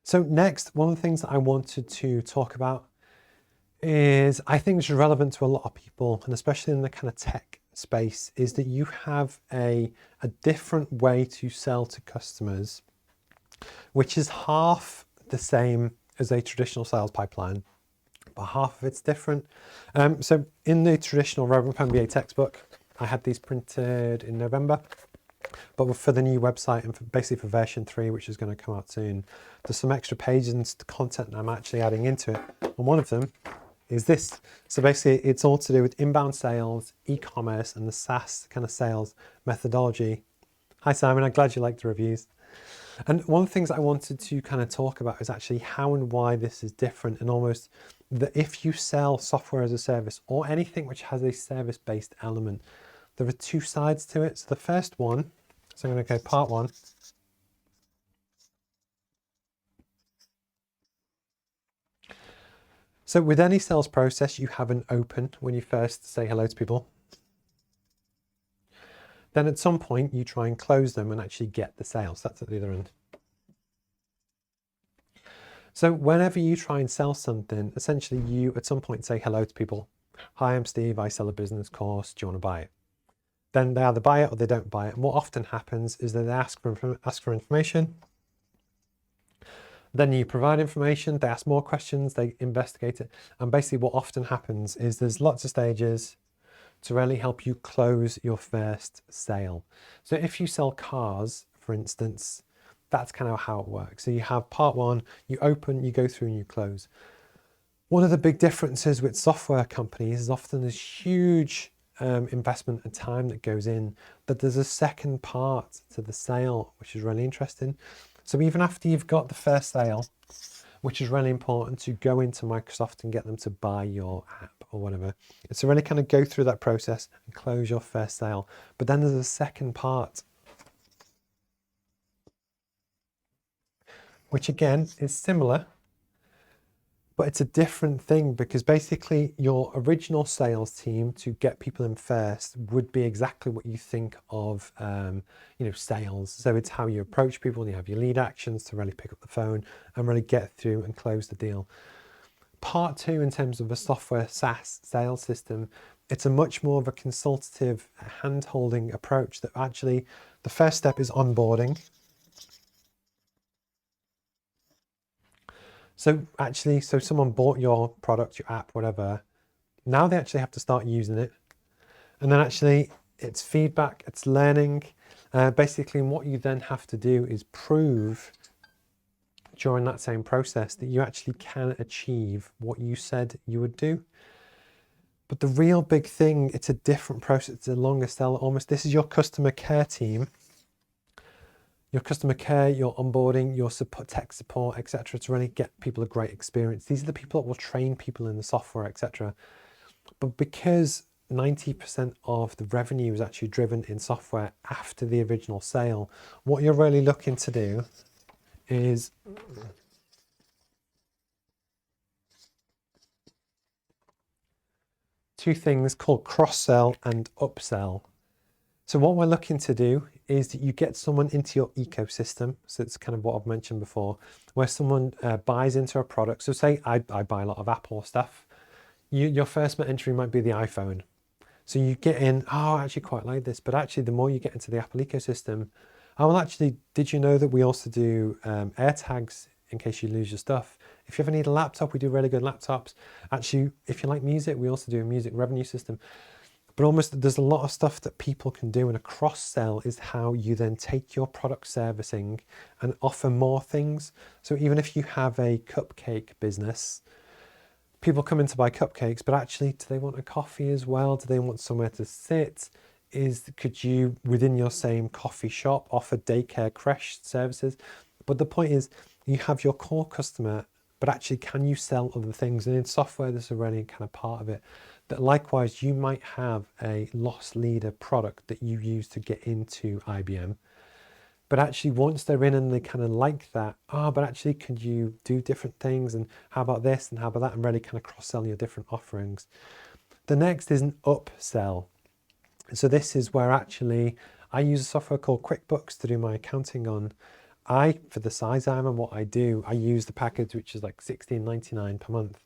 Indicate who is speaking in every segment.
Speaker 1: So next, one of the things that I wanted to talk about is, I think this is relevant to a lot of people, and especially in the kind of tech space, is that you have a different way to sell to customers, which is half the same as a traditional sales pipeline, but half of it's different. So in the traditional Roadmap MBA textbook, I had these printed in November, but for the new website and basically for version 3, which is going to come out soon, there's some extra pages and content that I'm actually adding into it. And one of them is this. So basically it's all to do with inbound sales, e-commerce, and the SaaS kind of sales methodology. Hi Simon, I'm glad you liked the reviews. And one of the things I wanted to kind of talk about is actually how and why this is different, and almost that if you sell software as a service or anything which has a service-based element, there are two sides to it. So the first one, so I'm going to go part one. So with any sales process, you have an open when you first say hello to people. Then at some point you try and close them and actually get the sales. That's at the other end. So whenever you try and sell something, essentially you at some point say hello to people. Hi, I'm Steve, I sell a business course, do you want to buy it? Then they either buy it or they don't buy it. And what often happens is that they ask for information. Then you provide information, they ask more questions, they investigate it. And basically what often happens is there's lots of stages to really help you close your first sale. So if you sell cars, for instance, that's kind of how it works. So you have part one, you open, you go through and you close. One of the big differences with software companies is often this huge investment and time that goes in, but there's a second part to the sale, which is really interesting. So even after you've got the first sale, which is really important to go into Microsoft and get them to buy your app or whatever. It's to really kind of go through that process and close your first sale. But then there's a second part, which again is similar, but it's a different thing, because basically your original sales team to get people in first would be exactly what you think of, sales. So it's how you approach people, and you have your lead actions to really pick up the phone and really get through and close the deal. Part two, in terms of a software SaaS sales system, it's a much more of a consultative hand-holding approach, that actually the first step is onboarding. So actually, so someone bought your product, your app, whatever, now they actually have to start using it. And then actually it's feedback, it's learning. Basically, what you then have to do is prove during that same process that you actually can achieve what you said you would do. But the real big thing, it's a different process, it's a longer sell almost. This is your customer care team. Your customer care, your onboarding, your support, tech support, etc., to really get people a great experience. These are the people that will train people in the software, etc. But because 90% of the revenue is actually driven in software after the original sale, what you're really looking to do is two things called cross-sell and upsell. So what we're looking to do is that you get someone into your ecosystem. So it's kind of what I've mentioned before, where someone buys into a product. So say I buy a lot of Apple stuff. Your first entry might be the iPhone. So you get in, oh, I actually quite like this. But actually, the more you get into the Apple ecosystem, oh, well, actually, did you know that we also do AirTags in case you lose your stuff? If you ever need a laptop, we do really good laptops. Actually, if you like music, we also do a music revenue system. But almost there's a lot of stuff that people can do, and a cross-sell is how you then take your product servicing and offer more things. So even if you have a cupcake business, people come in to buy cupcakes, but actually, do they want a coffee as well? Do they want somewhere to sit? Could you, within your same coffee shop, offer daycare, creche services? But the point is, you have your core customer, but actually, can you sell other things? And in software, this is really kind of part of it. That likewise, you might have a loss leader product that you use to get into IBM. But actually, once they're in and they kind of like that, but actually, could you do different things? And how about this? And how about that? And really kind of cross-sell your different offerings. The next is an upsell. So this is where actually I use a software called QuickBooks to do my accounting on. for the size I am and what I do, I use the package which is like $16.99 per month.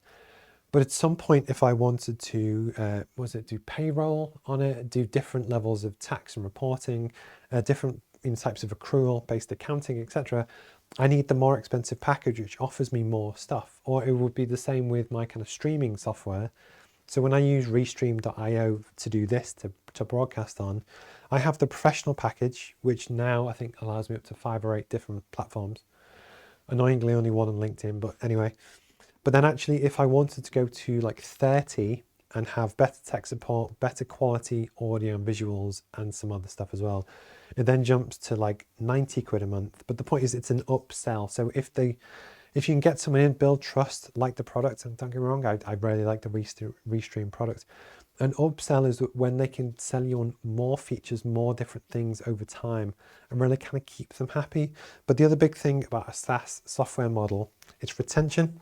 Speaker 1: But at some point, if I wanted to, do payroll on it, do different levels of tax and reporting, different types of accrual-based accounting, etc., I need the more expensive package, which offers me more stuff. Or it would be the same with my kind of streaming software. So when I use Restream.io to do this, to broadcast on, I have the professional package, which now I think allows me up to 5 or 8 different platforms. Annoyingly, only one on LinkedIn, but anyway. But then actually, if I wanted to go to like 30 and have better tech support, better quality audio and visuals and some other stuff as well, it then jumps to like 90 quid a month. But the point is it's an upsell. So if you can get someone in, build trust, like the product, and don't get me wrong, I really like the Restream product. An upsell is when they can sell you on more features, more different things over time, and really kind of keep them happy. But the other big thing about a SaaS software model is retention.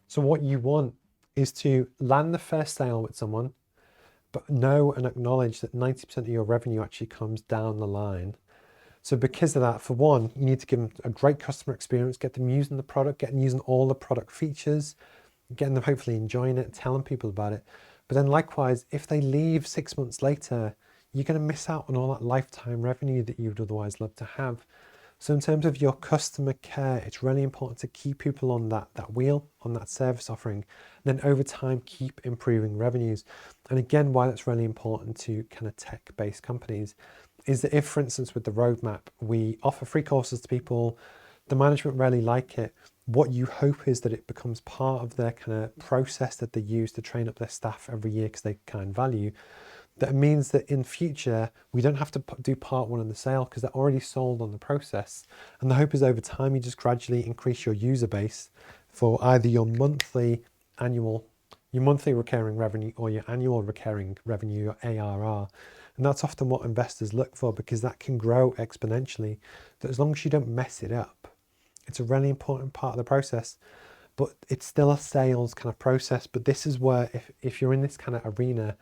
Speaker 1: So what you want is to land the first sale with someone, but know and acknowledge that 90% of your revenue actually comes down the line. So because of that, for one, you need to give them a great customer experience, get them using the product, get them using all the product features, getting them hopefully enjoying it, telling people about it. But then likewise, if they leave 6 months later, you're going to miss out on all that lifetime revenue that you would otherwise love to have. So in terms of your customer care, it's really important to keep people on that wheel, on that service offering, and then over time keep improving revenues. And again, why that's really important to kind of tech-based companies is that if, for instance, with the roadmap, we offer free courses to people, the management really like it, what you hope is that it becomes part of their kind of process that they use to train up their staff every year because they kind value. That means that in future, we don't have to do part one in the sale because they're already sold on the process. And the hope is over time, you just gradually increase your user base for either your monthly recurring revenue or your annual recurring revenue, your ARR. And that's often what investors look for because that can grow exponentially. That as long as you don't mess it up, it's a really important part of the process. But it's still a sales kind of process. But this is where if you're in this kind of arena,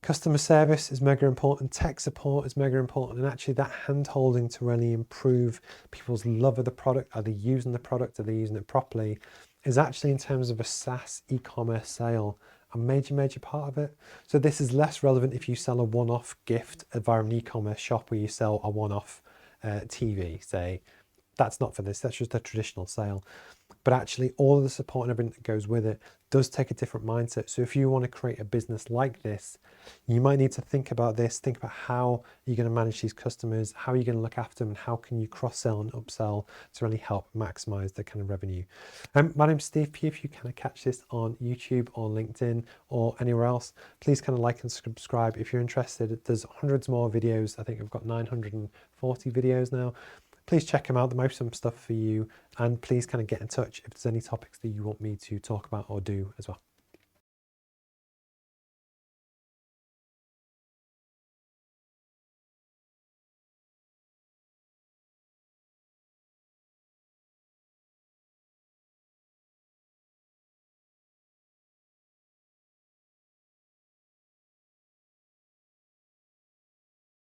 Speaker 1: customer service is mega important, tech support is mega important, and actually that hand-holding to really improve people's love of the product, are they using the product, are they using it properly, is actually in terms of a SaaS e-commerce sale a major part of it. So this is less relevant if you sell a one-off gift via an e-commerce shop where you sell a one-off TV, say. That's not for this, that's just a traditional sale. But actually all of the support and everything that goes with it does take a different mindset. So if you want to create a business like this, you might need to think about this, think about how you're going to manage these customers, how are you going to look after them, and how can you cross-sell and upsell to really help maximize the kind of revenue. My name's Steve Pugh. If you kind of catch this on YouTube or LinkedIn or anywhere else, please kind of like and subscribe if you're interested. There's hundreds more videos. I think I've got 940 videos now. Please check them out. There might be some stuff for you, and please kind of get in touch if there's any topics that you want me to talk about or do as well.